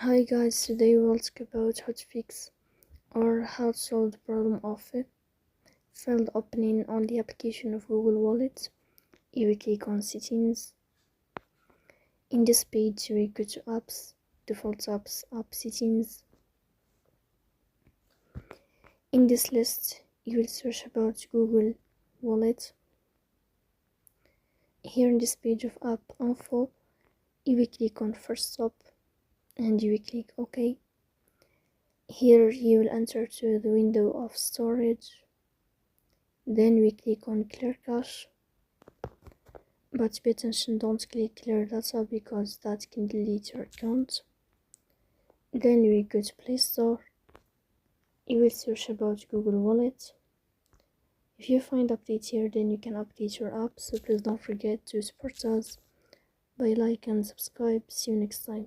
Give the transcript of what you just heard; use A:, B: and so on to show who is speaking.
A: Hi guys, today we'll talk about how to fix or how to solve the problem of failed opening on the application of Google Wallet. You will click on settings. In this page you will go to apps, default apps, app settings. In this list you will search about Google Wallet. Here in this page of app info you will click on first stop and you will click OK. Here you will enter to the window of storage. Then we click on clear cache, but pay attention, don't click clear data because that can delete your account. Then we go to Play Store. You will search about Google Wallet. If you find update here, then you can update your app, so please don't forget to support us by like and subscribe. See you next time.